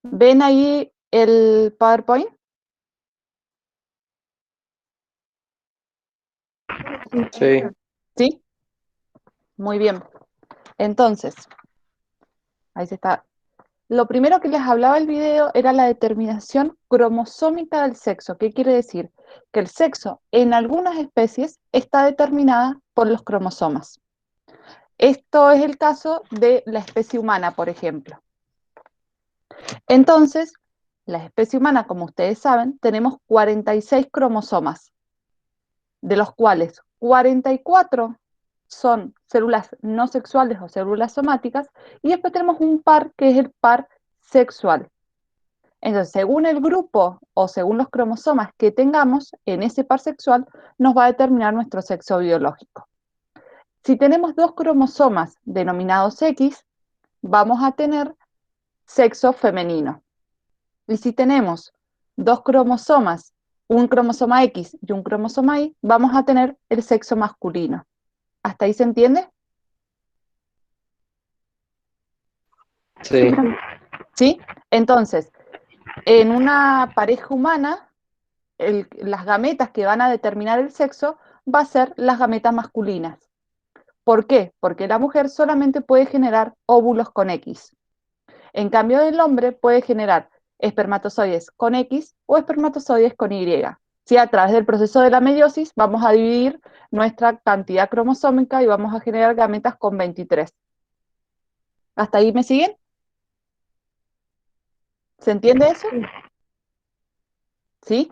¿Ven ahí el PowerPoint? Sí, ¿Sí? Muy bien. Entonces, ahí se está. Lo primero que les hablaba el video era la determinación cromosómica del sexo. ¿Qué quiere decir? Que el sexo en algunas especies está determinada por los cromosomas. Esto es el caso de la especie humana, por ejemplo. Entonces, la especie humana, como ustedes saben, tenemos 46 cromosomas, de los cuales 44 son células no sexuales o células somáticas, y después tenemos un par que es el par sexual. Entonces, según el grupo o según los cromosomas que tengamos en ese par sexual, nos va a determinar nuestro sexo biológico. Si tenemos dos cromosomas denominados X, vamos a tener sexo femenino. Y si tenemos dos cromosomas, un cromosoma X y un cromosoma Y, vamos a tener el sexo masculino. ¿Hasta ahí se entiende? sí, ¿Sí? Entonces, en una pareja humana, las gametas que van a determinar el sexo va a ser las gametas masculinas. ¿Por qué? Porque la mujer solamente puede generar óvulos con X. En cambio, el hombre puede generar espermatozoides con X o espermatozoides con Y. Si a través del proceso de la meiosis vamos a dividir nuestra cantidad cromosómica y vamos a generar gametas con 23. ¿Hasta ahí me siguen? ¿Se entiende eso? ¿Sí?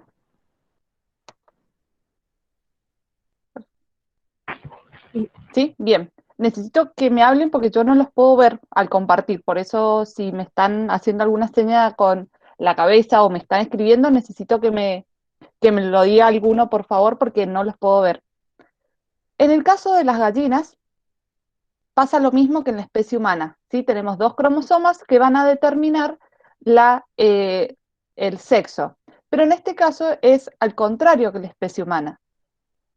¿Sí? Bien. Necesito que me hablen porque yo no los puedo ver al compartir. Por eso, si me están haciendo alguna señal con la cabeza o me están escribiendo, necesito que me lo diga alguno, por favor, porque no los puedo ver. En el caso de las gallinas, pasa lo mismo que en la especie humana, ¿sí? Tenemos dos cromosomas que van a determinar el sexo, pero en este caso es al contrario que la especie humana.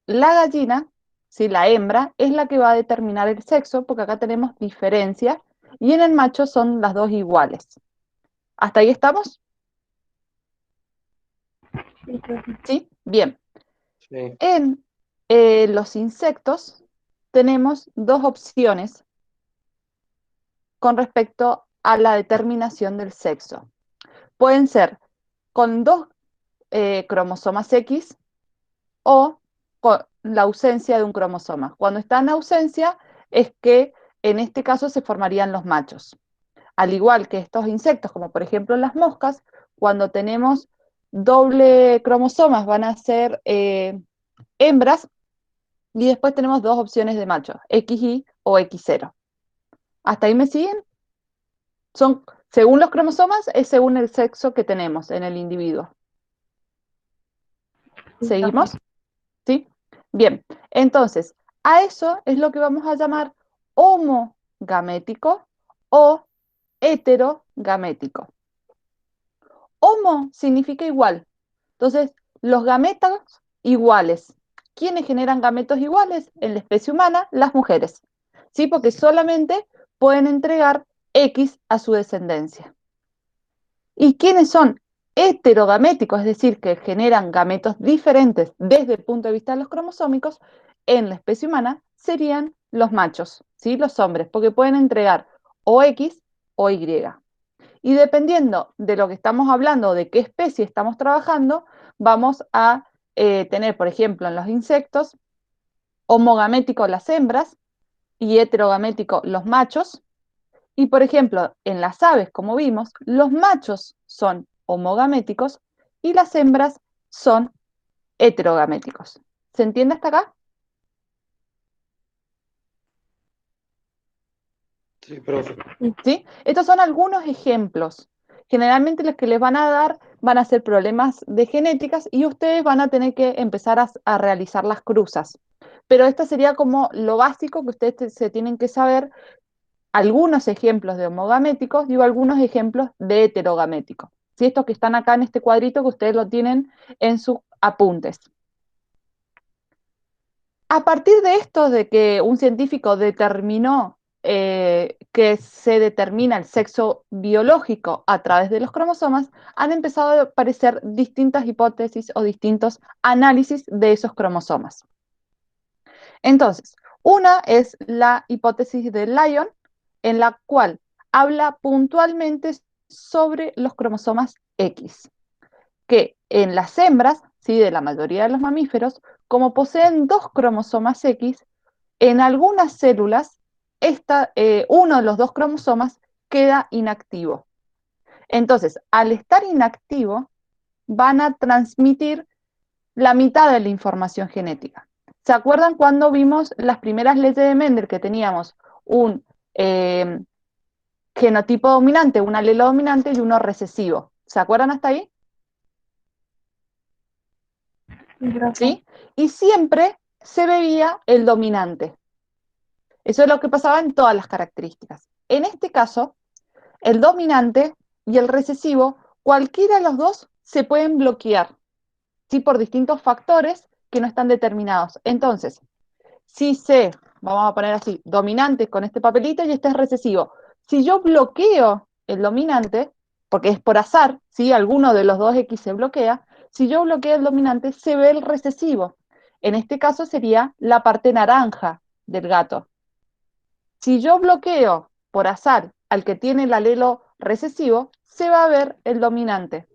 La gallina, ¿sí? La hembra, es la que va a determinar el sexo, porque acá tenemos diferencias, y en el macho son las dos iguales. ¿Hasta ahí estamos? ¿Sí? Bien. sí. En los insectos tenemos dos opciones con respecto a la determinación del sexo. Pueden ser con dos cromosomas X o con la ausencia de un cromosoma. Cuando está en ausencia es que en este caso se formarían los machos. Al igual que estos insectos, como por ejemplo las moscas, cuando tenemos doble cromosomas van a ser hembras y después tenemos dos opciones de machos, XY o X0. ¿Hasta ahí me siguen? Son, según los cromosomas, es según el sexo que tenemos en el individuo. ¿Seguimos? ¿Sí? Bien, entonces, a eso es lo que vamos a llamar homogamético o heterogamético. Homo significa igual. Entonces, los gametos iguales. ¿Quiénes generan gametos iguales? En la especie humana, las mujeres. ¿Sí? Porque solamente pueden entregar X a su descendencia. ¿Y quiénes son heterogaméticos? Es decir, que generan gametos diferentes desde el punto de vista de los cromosómicos, en la especie humana serían los machos, ¿sí? Los hombres, porque pueden entregar o X o Y. Y dependiendo de lo que estamos hablando, de qué especie estamos trabajando, vamos a tener, por ejemplo, en los insectos, homogaméticos las hembras y heterogaméticos los machos. Y, por ejemplo, en las aves, como vimos, los machos son homogaméticos y las hembras son heterogaméticos. ¿Se entiende hasta acá? Sí, profe. ¿Sí? Estos son algunos ejemplos. Generalmente los que les van a dar van a ser problemas de genéticas y ustedes van a tener que empezar a realizar las cruzas. Pero esto sería como lo básico que ustedes se tienen que saber, algunos ejemplos de homogaméticos, digo algunos ejemplos de heterogaméticos. ¿Sí? Estos que están acá en este cuadrito que ustedes lo tienen en sus apuntes. A partir de esto, de que un científico determinó que se determina el sexo biológico a través de los cromosomas, han empezado a aparecer distintas hipótesis o distintos análisis de esos cromosomas. Entonces, una es la hipótesis de Lyon, en la cual habla puntualmente sobre los cromosomas X, que en las hembras, ¿sí?, de la mayoría de los mamíferos, como poseen dos cromosomas X, en algunas células uno de los dos cromosomas queda inactivo. Entonces, al estar inactivo, van a transmitir la mitad de la información genética. ¿Se acuerdan cuando vimos las primeras leyes de Mendel, que teníamos un genotipo dominante, un alelo dominante y uno recesivo? ¿Se acuerdan hasta ahí? ¿Sí? Y siempre se veía el dominante. Eso es lo que pasaba en todas las características. En este caso, el dominante y el recesivo, cualquiera de los dos se pueden bloquear, ¿sí?, por distintos factores que no están determinados. Entonces, si vamos a poner así, dominante con este papelito y este es recesivo. Si yo bloqueo el dominante, porque es por azar, ¿sí?, alguno de los dos X se bloquea, si yo bloqueo el dominante, se ve el recesivo. En este caso sería la parte naranja del gato. Si yo bloqueo por azar al que tiene el alelo recesivo, se va a ver el dominante,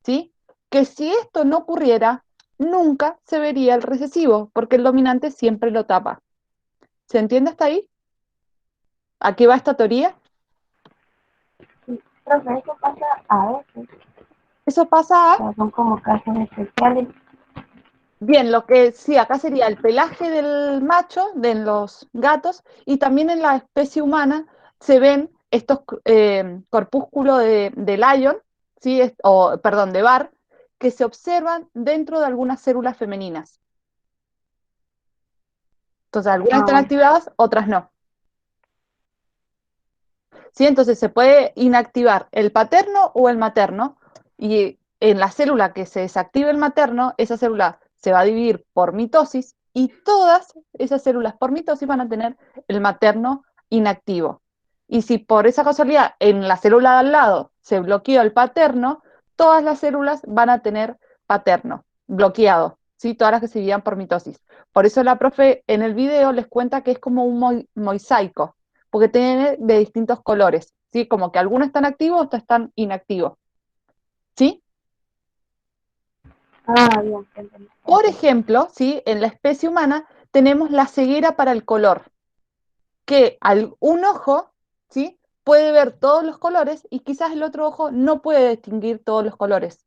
¿sí? Que si esto no ocurriera, nunca se vería el recesivo, porque el dominante siempre lo tapa. ¿Se entiende hasta ahí? ¿A qué va esta teoría? Sí, profe, eso pasa a veces, Eso pasa o sea, son como casos especiales. bien, lo que sí, acá sería el pelaje del macho, de los gatos, y también en la especie humana se ven estos corpúsculos de Lion, ¿sí? Perdón, de Barr, que se observan dentro de algunas células femeninas. Entonces, algunas están activadas, otras no. ¿Sí? Entonces, se puede inactivar el paterno o el materno, y en la célula que se desactive el materno, esa célula se va a dividir por mitosis y todas esas células por mitosis van a tener el materno inactivo. Y si por esa casualidad en la célula de al lado se bloqueó el paterno, todas las células van a tener paterno bloqueado, ¿sí? Todas las que se dividían por mitosis. Por eso la profe en el video les cuenta que es como un mosaico, porque tiene de distintos colores, ¿sí? Como que algunos están activos, otros están inactivos, ¿sí? Ah, bien, entendí. Por ejemplo, ¿sí?, en la especie humana tenemos la ceguera para el color, que un ojo, ¿sí?, puede ver todos los colores y quizás el otro ojo no puede distinguir todos los colores,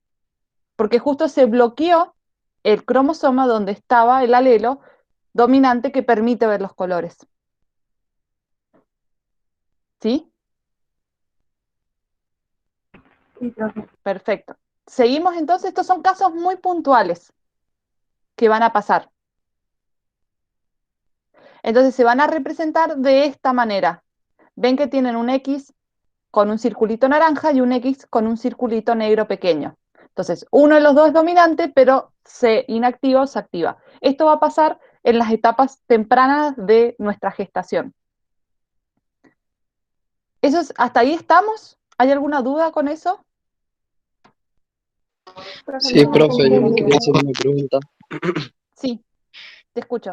porque justo se bloqueó el cromosoma donde estaba el alelo dominante que permite ver los colores. ¿Sí? Sí, profe. Perfecto. Seguimos entonces, estos son casos muy puntuales que van a pasar. Entonces se van a representar de esta manera. Ven que tienen un X con un circulito naranja y un X con un circulito negro pequeño. Entonces, uno de los dos es dominante, pero se inactiva o se activa. Esto va a pasar en las etapas tempranas de nuestra gestación. ¿Hasta ahí estamos? ¿Hay alguna duda con eso? Profe, Sí, no profe, yo le entendí quería bien. hacer una pregunta. Sí, te escucho.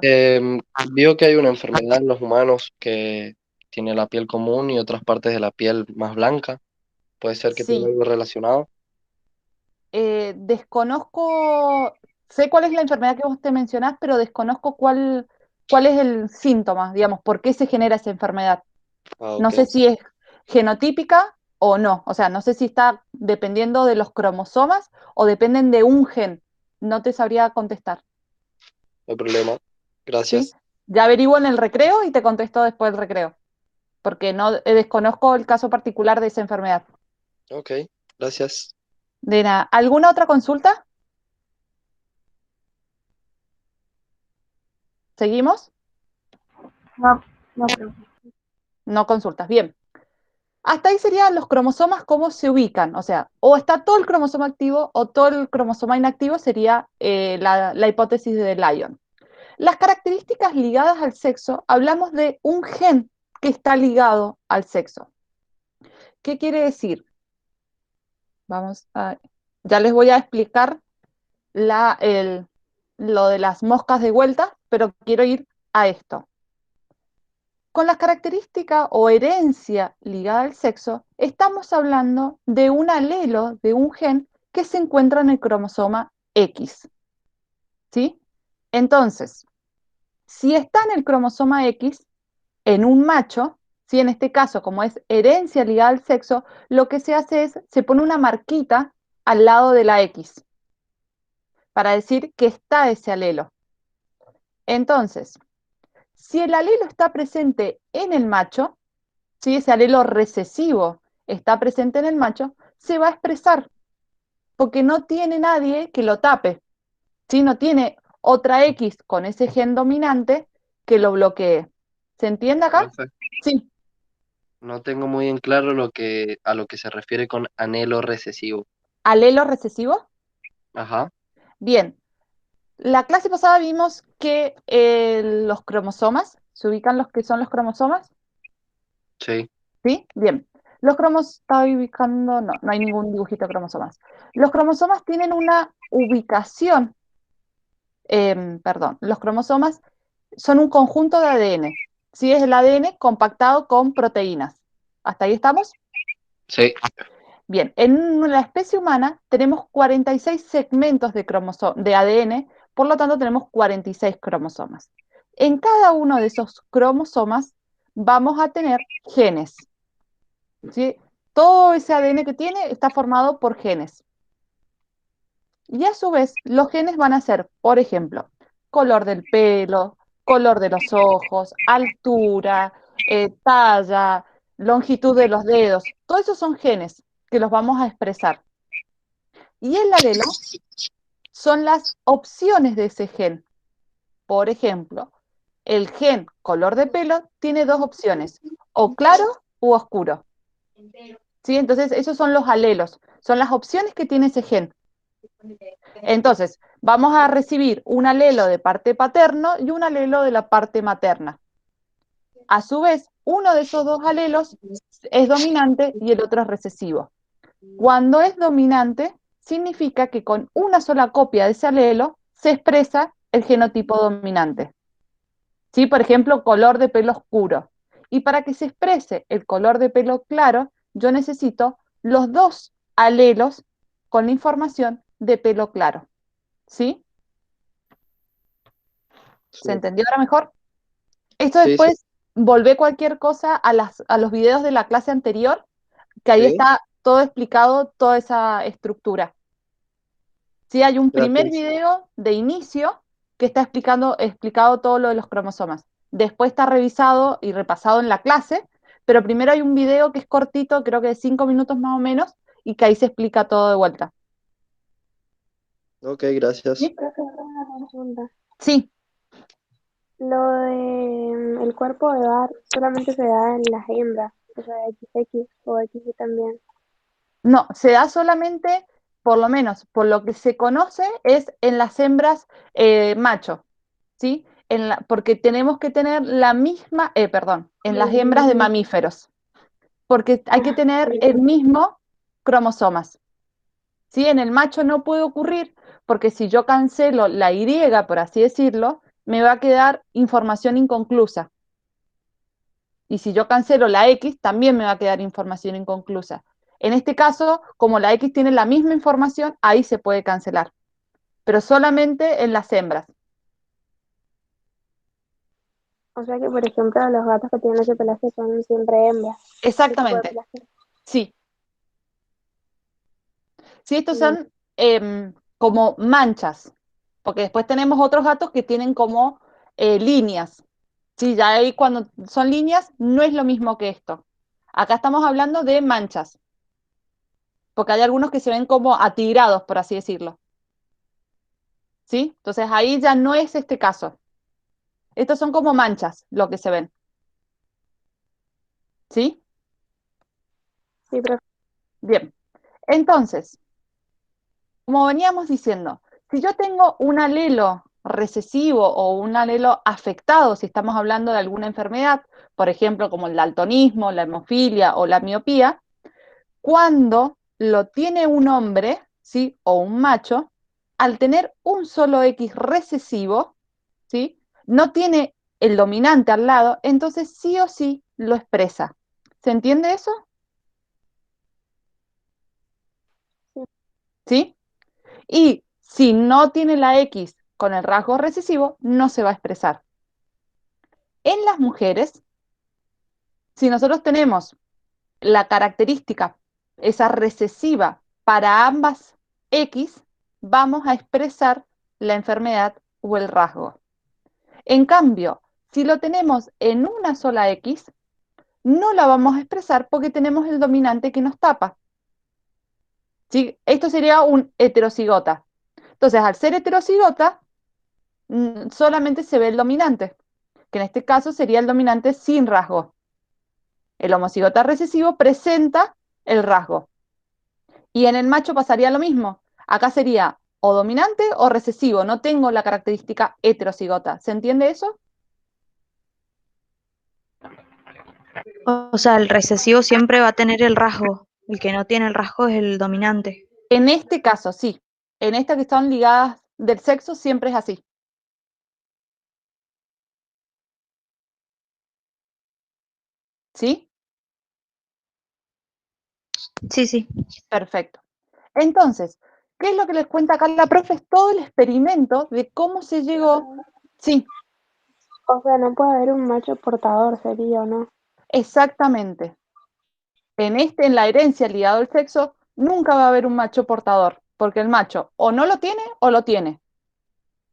Vio que hay una enfermedad en los humanos que tiene la piel común y otras partes de la piel más blanca. ¿Puede ser que tenga Sí, algo relacionado? desconozco, sé cuál es la enfermedad que vos te mencionás, pero desconozco cuál es el síntoma, digamos, por qué se genera esa enfermedad. Ah, No ok. sé si es genotípica o no, o sea, no sé si está dependiendo de los cromosomas o dependen de un gen. No te sabría contestar, No hay problema. ¿sí? Gracias. Ya averiguo en el recreo y te contesto después del recreo, porque no desconozco el caso particular de esa enfermedad. Ok, gracias. De nada. ¿Alguna otra consulta? ¿Seguimos? No, no, profe. No consultas. Bien. Hasta ahí serían los cromosomas, cómo se ubican. O sea, o está todo el cromosoma activo o todo el cromosoma inactivo, sería la hipótesis de Lyon. Las características ligadas al sexo, hablamos de un gen que está ligado al sexo. ¿Qué quiere decir? Ya les voy a explicar lo de las moscas de vuelta, pero quiero ir a esto. Con la característica o herencia ligada al sexo, estamos hablando de un alelo, de un gen que se encuentra en el cromosoma X. ¿Sí? Entonces, si está en el cromosoma X, en un macho, ¿sí? En este caso, como es herencia ligada al sexo, lo que se hace es, se pone una marquita al lado de la X, para decir que está ese alelo. Entonces, si el alelo está presente en el macho, si ese alelo recesivo está presente en el macho, se va a expresar, porque no tiene nadie que lo tape, ¿sí? No tiene otra X con ese gen dominante que lo bloquee. ¿Se entiende acá? Profe, Sí. no tengo muy en claro a lo que se refiere con anhelo recesivo. ¿Alelo recesivo? Ajá, Bien. La clase pasada vimos que los cromosomas, ¿se ubican los que son los cromosomas? sí, ¿Sí? Bien. Los cromosomas, ¿estaba ubicando? No, no hay ningún dibujito de cromosomas. Los cromosomas tienen una ubicación, perdón, los cromosomas son un conjunto de ADN. ¿Sí? Es el ADN compactado con proteínas. ¿Hasta ahí estamos? sí, Bien, en la especie humana tenemos 46 segmentos de ADN, por lo tanto tenemos 46 cromosomas. En cada uno de esos cromosomas vamos a tener genes, ¿sí? Todo ese ADN que tiene está formado por genes. Y a su vez, los genes van a ser, por ejemplo, color del pelo, color de los ojos, altura, talla, longitud de los dedos. Todos esos son genes que los vamos a expresar. Y el alelo son las opciones de ese gen. Por ejemplo, el gen color de pelo tiene dos opciones, o claro u oscuro. ¿Sí? Entonces, esos son los alelos, son las opciones que tiene ese gen. Entonces, vamos a recibir un alelo de parte paterno y un alelo de la parte materna. A su vez, uno de esos dos alelos es dominante y el otro es recesivo. Cuando es dominante, significa que con una sola copia de ese alelo se expresa el genotipo dominante. ¿Sí? Por ejemplo, color de pelo oscuro. Y para que se exprese el color de pelo claro, yo necesito los dos alelos con la información de pelo claro. ¿Sí? ¿Se sí, entendió ahora mejor? Esto sí, sí, después, volvé cualquier cosa a los videos de la clase anterior, que ahí sí, está todo explicado, toda esa estructura. Sí, hay un primer gracias. video de inicio que está explicado todo lo de los cromosomas. Después está revisado y repasado en la clase, pero primero hay un video que es cortito, creo que de 5 minutos más o menos, y que ahí se explica todo de vuelta. Ok, gracias. ¿Sí? Profe, una consulta. Sí, Lo de el cuerpo de Bar solamente se da en las hembras, o sea, XX o XY también. no, se da solamente, por lo menos, por lo que se conoce, es en las hembras macho, ¿sí? Porque tenemos que tener la misma, perdón, en las hembras de mamíferos, porque hay que Ah, tener sí, el mismo cromosomas, ¿sí? En el macho no puede ocurrir, porque si yo cancelo la Y, por así decirlo, me va a quedar información inconclusa. Y si yo cancelo la X, también me va a quedar información inconclusa. En este caso, como la X tiene la misma información, ahí se puede cancelar, pero solamente en las hembras. o sea que, por ejemplo, los gatos que tienen ese pelaje son siempre hembras, ese tipo de Exactamente, pelaje. sí. Sí, estos Mm. son como manchas, porque después tenemos otros gatos que tienen como líneas. Sí, ya ahí cuando son líneas no es lo mismo que esto. Acá estamos hablando de manchas, porque hay algunos que se ven como atigrados, por así decirlo. ¿Sí? Entonces ahí ya no es este caso. Estos son como manchas lo que se ven. ¿Sí? Sí, profe. Bien. Entonces, como veníamos diciendo, si yo tengo un alelo, recesivo o un alelo afectado, si estamos hablando de alguna enfermedad, por ejemplo, como el daltonismo, la hemofilia o la miopía, cuando lo tiene un hombre, ¿sí? O un macho, al tener un solo X recesivo, ¿sí? No tiene el dominante al lado, entonces sí o sí lo expresa. ¿Se entiende eso? Sí. ¿Sí? Y si no tiene la X con el rasgo recesivo, no se va a expresar. En las mujeres, si nosotros tenemos la característica, esa recesiva para ambas X, vamos a expresar la enfermedad o el rasgo. En cambio, si lo tenemos en una sola X, no la vamos a expresar porque tenemos el dominante que nos tapa. ¿Sí? Esto sería un heterocigota. Entonces, al ser heterocigota, solamente se ve el dominante, que en este caso sería el dominante sin rasgo. El homocigota recesivo presenta el rasgo. Y en el macho pasaría lo mismo. Acá sería o dominante o recesivo. No tengo la característica heterocigota. ¿Se entiende eso? O sea, el recesivo siempre va a tener el rasgo. El que no tiene el rasgo es el dominante. En este caso, sí. En estas que están ligadas del sexo, siempre es así. ¿Sí? Sí, sí. Perfecto. Entonces, ¿qué es lo que les cuenta acá la profe? Es todo el experimento de cómo se llegó. Sí, O sea, no puede haber un macho portador, sería, ¿o no? exactamente. En la herencia ligado al sexo, nunca va a haber un macho portador, porque el macho o no lo tiene o lo tiene.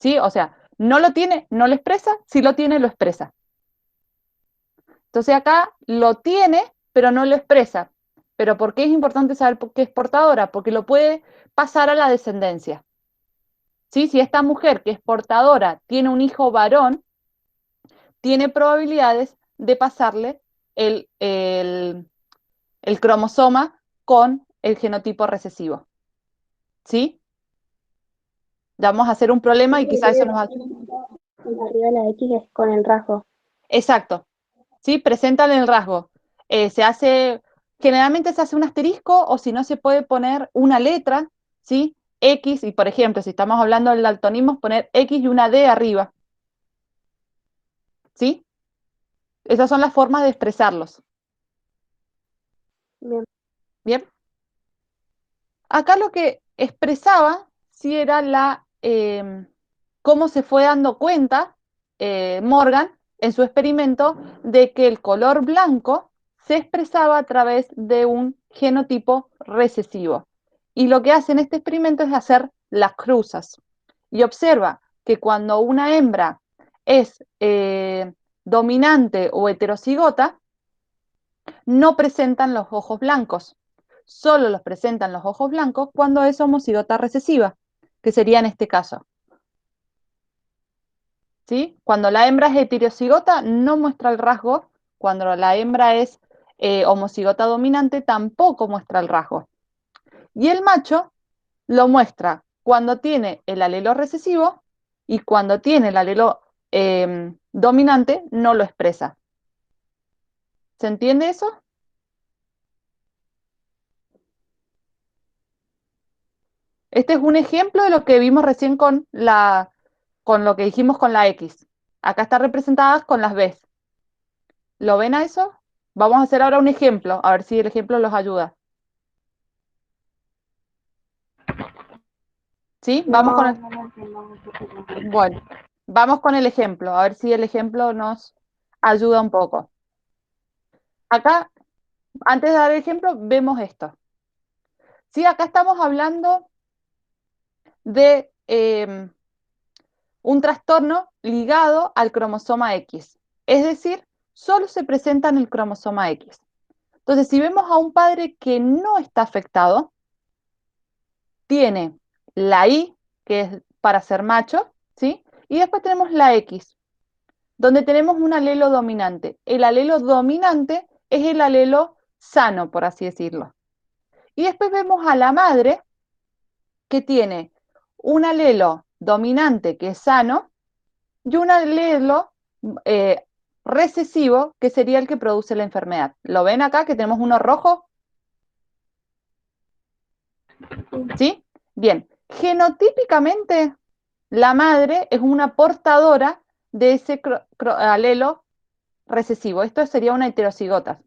¿Sí? O sea, no lo tiene, no lo expresa, si lo tiene, lo expresa. Entonces acá lo tiene, pero no lo expresa. ¿Pero por qué es importante saber por qué es portadora? Porque lo puede pasar a la descendencia. ¿Sí? Si esta mujer que es portadora tiene un hijo varón, tiene probabilidades de pasarle el cromosoma con el genotipo recesivo. ¿Sí? Ya vamos a hacer un problema y quizás eso nos va. Arriba de la X es con el rasgo. Exacto. ¿Sí? Presentan el rasgo. Generalmente se hace un asterisco o si no se puede poner una letra, ¿sí? X, y por ejemplo, si estamos hablando del daltonismo, poner X y una D arriba. ¿Sí? Esas son las formas de expresarlos. Bien. Bien. Acá lo que expresaba sí era cómo se fue dando cuenta Morgan en su experimento de que el color blanco se expresaba a través de un genotipo recesivo. Y lo que hace en este experimento es hacer las cruzas. Y observa que cuando una hembra es dominante o heterocigota, no presentan los ojos blancos. Solo los presentan los ojos blancos cuando es homocigota recesiva, que sería en este caso. ¿Sí? Cuando la hembra es heterocigota no muestra el rasgo, cuando la hembra es homocigota dominante tampoco muestra el rasgo. Y el macho lo muestra cuando tiene el alelo recesivo y cuando tiene el alelo dominante no lo expresa. ¿Se entiende eso? Este es un ejemplo de lo que vimos recién con lo que dijimos con la X. Acá está representadas con las B. ¿Lo ven a eso? Vamos a hacer ahora un ejemplo, a ver si el ejemplo los ayuda. ¿Sí? Vamos con bueno, vamos con el ejemplo, a ver si el ejemplo nos ayuda un poco. Acá, antes de dar el ejemplo, vemos esto. Sí, acá estamos hablando de un trastorno ligado al cromosoma X. Es decir, solo se presenta en el cromosoma X. Entonces, si vemos a un padre que no está afectado, tiene la Y, que es para ser macho, ¿sí? Y después tenemos la X, donde tenemos un alelo dominante. El alelo dominante es el alelo sano, por así decirlo. Y después vemos a la madre que tiene un alelo dominante que es sano y un alelo recesivo que sería el que produce la enfermedad. ¿Lo ven acá que tenemos uno rojo? ¿Sí? Bien. Genotípicamente, la madre es una portadora de ese alelo recesivo. Esto sería una heterocigota.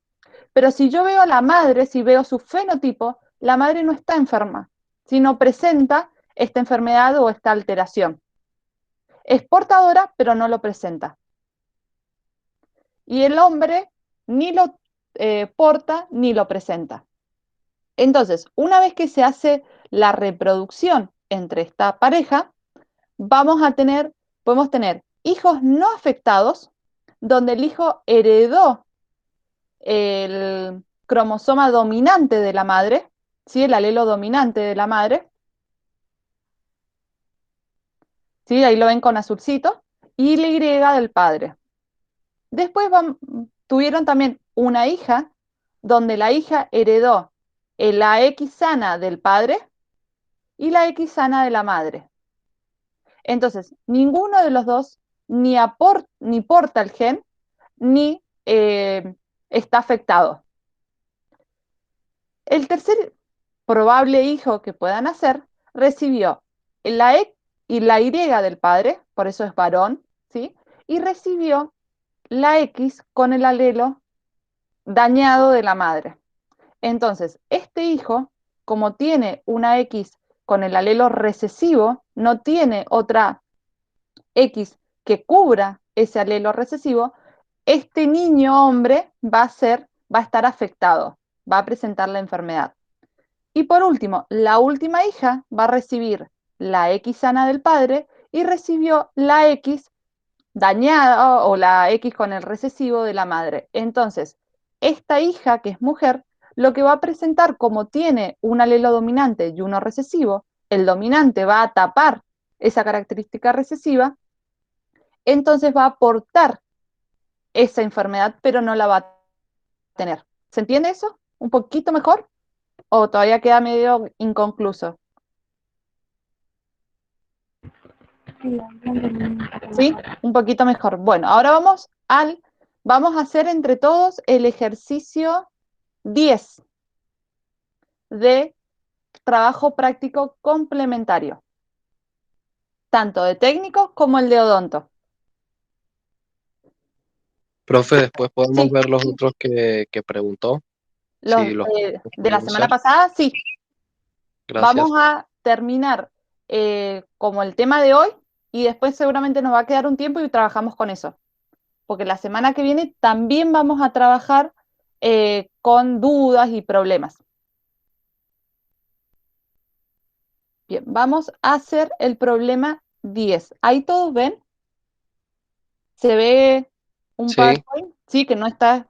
Pero si yo veo a la madre, si veo su fenotipo, la madre no está enferma, sino presenta esta enfermedad o esta alteración. Es portadora, pero no lo presenta. Y el hombre ni lo porta ni lo presenta. Entonces, una vez que se hace la reproducción entre esta pareja, podemos tener hijos no afectados, donde el hijo heredó el cromosoma dominante de la madre, ¿sí? El alelo dominante de la madre, ¿sí? Ahí lo ven con azulcito, y la Y del padre. Después tuvieron también una hija, donde la hija heredó la X sana del padre y la X sana de la madre. Entonces, ninguno de los dos ni porta el gen, ni está afectado. El tercer probable hijo que puedan nacer recibió la X y la Y del padre, por eso es varón, ¿sí? Y recibió la X con el alelo dañado de la madre. Entonces, este hijo, como tiene una X con el alelo recesivo, no tiene otra X que cubra ese alelo recesivo, este niño hombre va a estar afectado, va a presentar la enfermedad. Y por último, la última hija va a recibir la X sana del padre y recibió la X dañada o la X con el recesivo de la madre. Entonces, esta hija, que es mujer, lo que va a presentar, como tiene un alelo dominante y uno recesivo, el dominante va a tapar esa característica recesiva, entonces va a aportar esa enfermedad, pero no la va a tener. ¿Se entiende eso? ¿Un poquito mejor? ¿O todavía queda medio inconcluso? ¿Sí? Un poquito mejor. Bueno, ahora vamos a hacer entre todos el ejercicio 10 de trabajo práctico complementario, tanto de técnico como el de odonto. Profe, después podemos Sí, ver los otros que preguntó, los si los de la podemos semana hacer. pasada, sí. Gracias. Vamos a terminar como el tema de hoy y después seguramente nos va a quedar un tiempo y trabajamos con eso. Porque la semana que viene también vamos a trabajar con dudas y problemas. Bien, vamos a hacer el problema 10. ¿Ahí todos ven? ¿Se ve un Sí, PowerPoint? Sí, que no está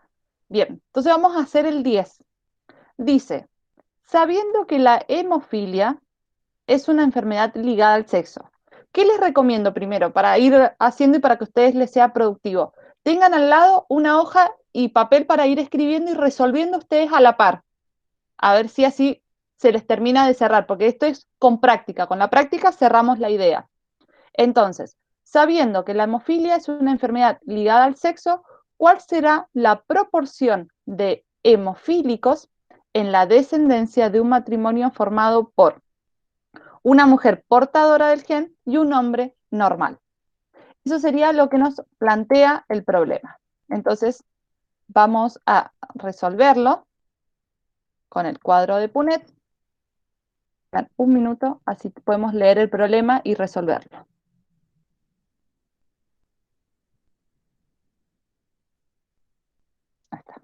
bien. Entonces vamos a hacer el 10. Dice, sabiendo que la hemofilia es una enfermedad ligada al sexo, ¿qué les recomiendo primero para ir haciendo y para que a ustedes les sea productivo? Tengan al lado una hoja y papel para ir escribiendo y resolviendo ustedes a la par. A ver si así se les termina de cerrar, porque esto es con práctica. Con la práctica cerramos la idea. Entonces, sabiendo que la hemofilia es una enfermedad ligada al sexo, ¿cuál será la proporción de hemofílicos en la descendencia de un matrimonio formado por una mujer portadora del gen y un hombre normal? Eso sería lo que nos plantea el problema. Entonces, vamos a resolverlo con el cuadro de Punnett. Un minuto, así podemos leer el problema y resolverlo. Ahí está.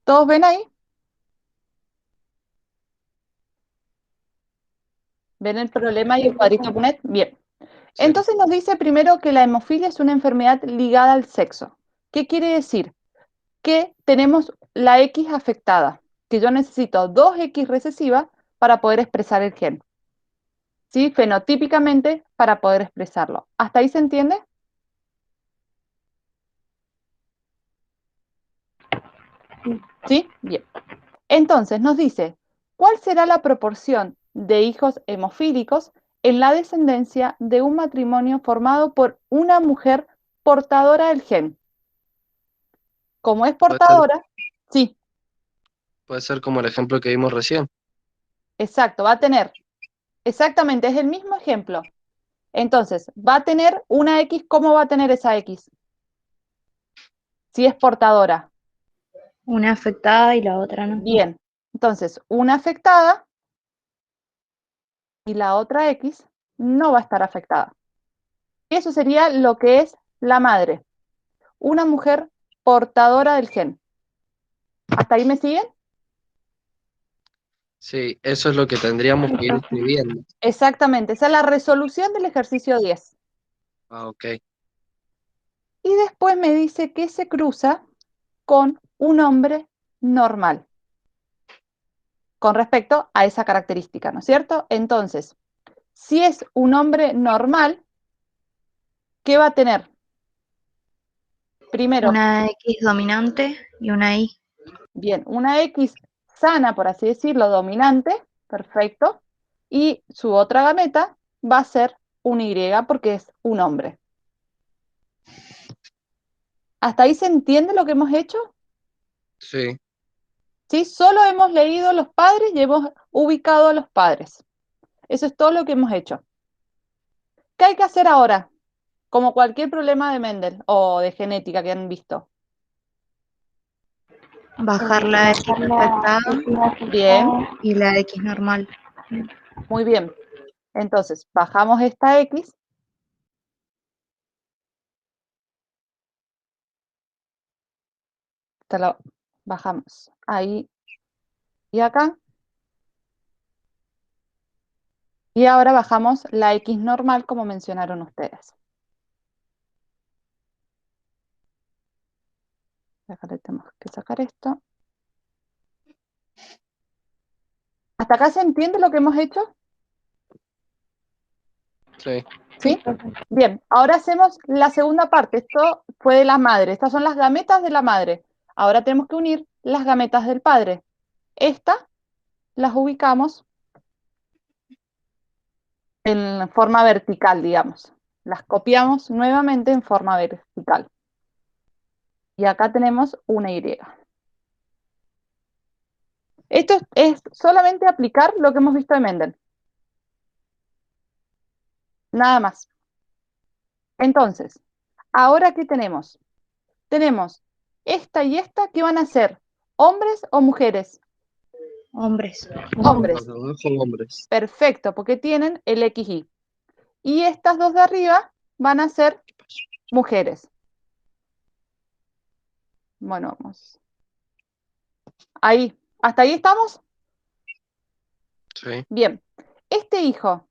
¿Todos ven ahí? ¿Ven el problema y el cuadrito Punnett? Bien. sí. Entonces nos dice primero que la hemofilia es una enfermedad ligada al sexo. ¿Qué quiere decir? Que tenemos la X afectada, que yo necesito 2X recesivas para poder expresar el gen. ¿Sí? Fenotípicamente para poder expresarlo. ¿Hasta ahí se entiende? ¿Sí? Bien. Entonces nos dice, ¿cuál será la proporción de hijos hemofílicos en la descendencia de un matrimonio formado por una mujer portadora del gen? Como es Puede ser, portadora, sí, puede ser como el ejemplo que vimos recién. exacto, va a tener, exactamente, es el mismo ejemplo. Entonces, va a tener una X, ¿cómo va a tener esa X? Si es portadora. Una afectada y la otra no. Bien, entonces, una afectada y la otra X no va a estar afectada. Y eso sería lo que es la madre, una mujer portadora del gen. ¿Hasta ahí me siguen? Sí, eso es lo que tendríamos Sí, que ir profe. escribiendo. Exactamente, esa es la resolución del ejercicio 10. Ah, ok. Y después me dice que se cruza con un hombre normal, con respecto a esa característica, ¿no es cierto? Entonces, si es un hombre normal, ¿qué va a tener? Primero, Una X dominante y una Y. bien, una X sana, por así decirlo, dominante, perfecto, y su otra gameta va a ser un Y porque es un hombre. ¿Hasta ahí se entiende lo que hemos hecho? Sí, ¿Sí? Solo hemos leído los padres y hemos ubicado a los padres. Eso es todo lo que hemos hecho. ¿Qué hay que hacer ahora? Como cualquier problema de Mendel o de genética que han visto. Bajar la X Bajar la afectada X Bien, afectada. y la X normal. muy bien. Entonces, bajamos esta X. Bajamos ahí y acá. Y ahora bajamos la X normal como mencionaron ustedes. Déjale, tenemos que sacar esto. ¿Hasta acá se entiende lo que hemos hecho? sí. Sí, ¿Sí? profe. Bien, ahora hacemos la segunda parte. Esto fue de la madre. Estas son las gametas de la madre. Ahora tenemos que unir las gametas del padre. Estas las ubicamos en forma vertical, digamos. Las copiamos nuevamente en forma vertical. Y acá tenemos una Y. Esto es solamente aplicar lo que hemos visto de Mendel. Nada más. Entonces, ¿ahora qué tenemos? Tenemos esta y esta, ¿qué van a ser? ¿Hombres o mujeres? Hombres. Los Hombres. dos son hombres. Perfecto, porque tienen el XY. Y estas dos de arriba van a ser mujeres. Bueno, vamos. Ahí. ¿Hasta ahí estamos? Sí. Bien. ¿Este hijo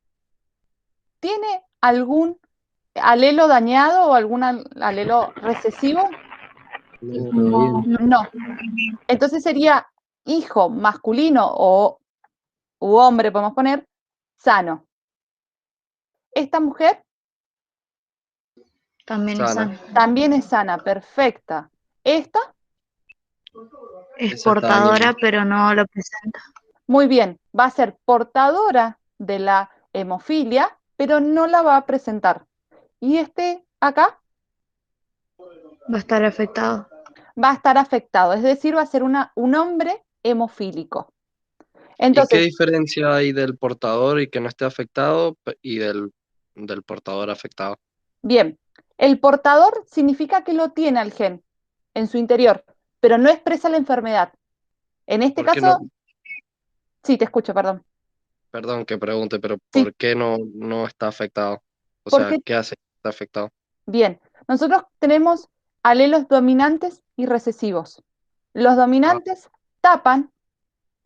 tiene algún alelo dañado o algún alelo recesivo? No, todo No. bien. No. Entonces sería hijo masculino o u hombre, podemos poner, sano. Esta mujer También es Sana. sana. también es sana, perfecta. Esta, Es Esa está dañada. portadora, pero no lo presenta. muy bien, va a ser portadora de la hemofilia, pero no la va a presentar. Y este acá Va a estar afectado. va a estar afectado, es decir, va a ser un hombre hemofílico. ¿Y qué Entonces, diferencia hay del portador y que no esté afectado y del portador afectado? bien, el portador significa que lo tiene al gen en su interior, pero no expresa la enfermedad. En este ¿Por qué no? caso, sí, te escucho, perdón. Perdón que pregunte, pero Sí, ¿por qué no está afectado? O sea, porque, ¿qué hace que está afectado? bien, nosotros tenemos alelos dominantes y recesivos. Los Ah, dominantes tapan,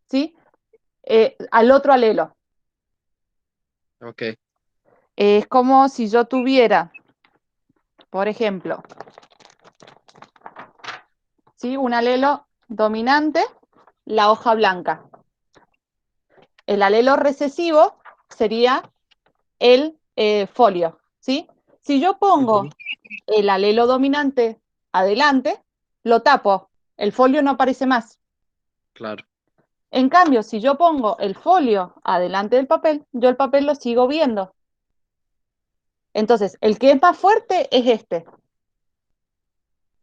¿sí? Al otro alelo. ok. Es como si yo tuviera, por ejemplo, ¿sí? Un alelo dominante, la hoja blanca. El alelo recesivo sería el folio, ¿sí? Si yo pongo Ujú. el alelo dominante adelante, lo tapo, el folio no aparece más. Claro. En cambio, si yo pongo el folio adelante del papel, yo el papel lo sigo viendo. Entonces, el que es más fuerte es este.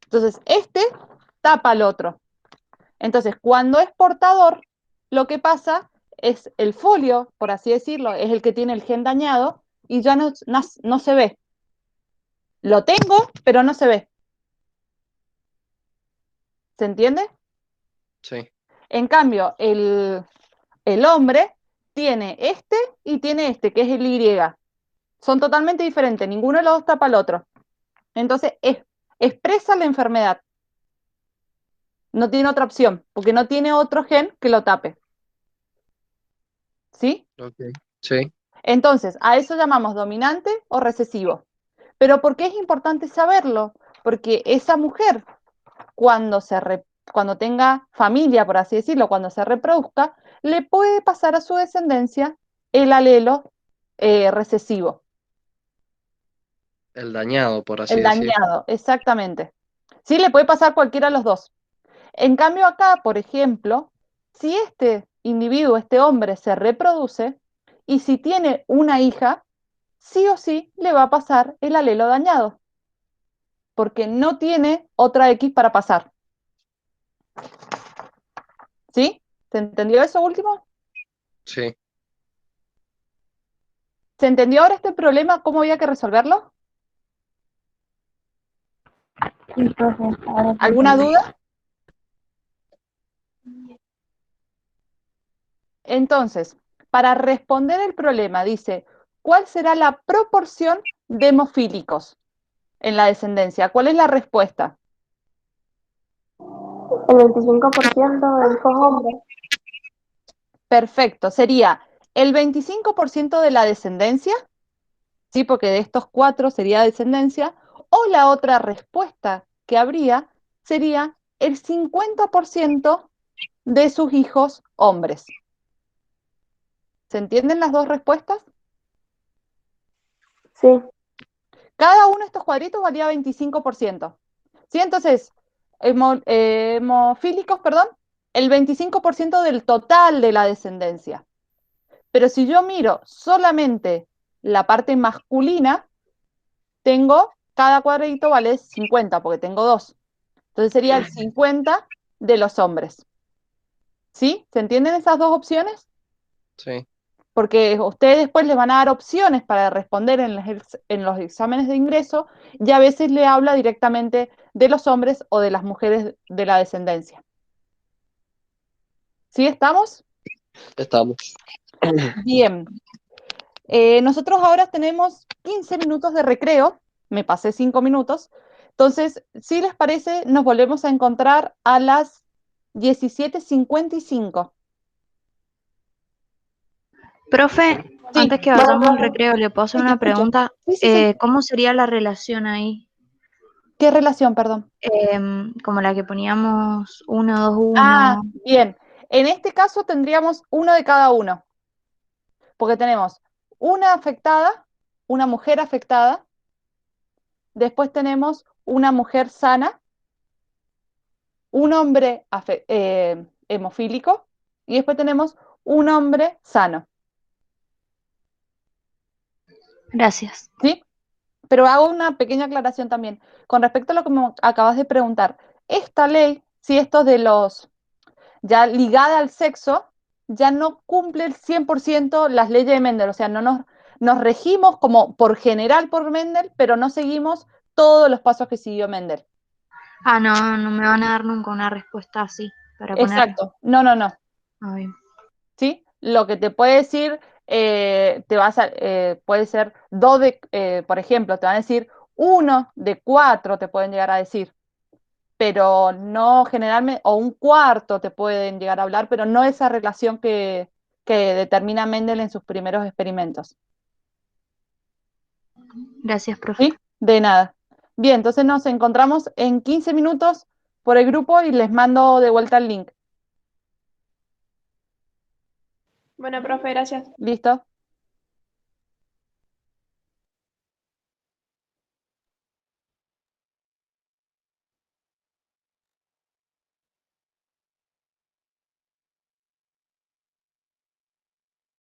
Entonces, este tapa al otro. Entonces, cuando es portador, lo que pasa es el folio, por así decirlo, es el que tiene el gen dañado y ya no se ve. Lo tengo, pero no se ve. ¿Se entiende? Sí. En cambio, el hombre tiene este y tiene este, que es el Y. Son totalmente diferentes, ninguno de los dos tapa al otro. Entonces, expresa la enfermedad. No tiene otra opción, porque no tiene otro gen que lo tape. ¿Sí? Ok. Sí. Entonces, a eso llamamos dominante o recesivo. Pero ¿por qué es importante saberlo? Porque esa mujer, cuando cuando tenga familia, por así decirlo, cuando se reproduzca, le puede pasar a su descendencia el alelo recesivo, El dañado, por así el decir. dañado, exactamente. Sí, le puede pasar cualquiera de los dos. En cambio acá, por ejemplo, si este individuo, este hombre, se reproduce y si tiene una hija, sí o sí le va a pasar el alelo dañado, porque no tiene otra X para pasar. ¿Sí? ¿Se entendió eso último? Sí. ¿Se entendió ahora este problema, cómo había que resolverlo? Sí, profe, ahora sí ¿Alguna entendí. duda? Entonces, para responder el problema, dice, ¿cuál será la proporción de hemofílicos en la descendencia? ¿Cuál es la respuesta? El 25% de hijos hombres. Perfecto, sería el 25% de la descendencia, ¿sí? Porque de estos 4 sería descendencia, o la otra respuesta que habría sería el 50% de sus hijos hombres. ¿Se entienden las dos respuestas? Sí, Cada uno de estos cuadritos valía 25%. ¿Sí? Entonces, hemofílicos, perdón, el 25% del total de la descendencia. Pero si yo miro solamente la parte masculina, cada cuadrito vale 50, porque tengo 2. Entonces sería el 50 de los hombres. ¿Sí? ¿Se entienden esas dos opciones? Sí. Porque ustedes después les van a dar opciones para responder en los exámenes de ingreso y a veces le habla directamente de los hombres o de las mujeres de la descendencia. ¿Sí estamos? Estamos. Bien. Nosotros ahora tenemos 15 minutos de recreo, me pasé 5 minutos, entonces, si les parece, nos volvemos a encontrar a las 17:55. Profe, Sí, antes que bueno, vayamos al profe, recreo, le puedo hacer sí, te una escucho. pregunta. Sí, sí, sí. ¿Cómo sería la relación ahí? ¿Qué relación, perdón? Como la que poníamos 1, 2, Ah, 1. bien. En este caso tendríamos uno de cada uno, porque tenemos una afectada, una mujer afectada, después tenemos una mujer sana, un hombre hemofílico y después tenemos un hombre sano, Gracias. ¿sí? Pero hago una pequeña aclaración también. Con respecto a lo que me acabas de preguntar, esta ley, si esto de los ya ligada al sexo, ya no cumple el 100% las leyes de Mendel, o sea, nos regimos como por general por Mendel, pero no seguimos todos los pasos que siguió Mendel. Ah, no, no me van a dar nunca una respuesta así para ponerle. Exacto, no, no, no. Ah, bien. ¿Sí? Lo que te puede decir, puede ser por ejemplo, te van a decir 1 de 4 te pueden llegar a decir, pero no generalmente, o 1/4 te pueden llegar a hablar, pero no esa relación que determina Mendel en sus primeros experimentos. Gracias, profe. ¿Sí? De nada. Bien, entonces nos encontramos en 15 minutos por el grupo y les mando de vuelta el link. bueno, profe, gracias. ¿Listo?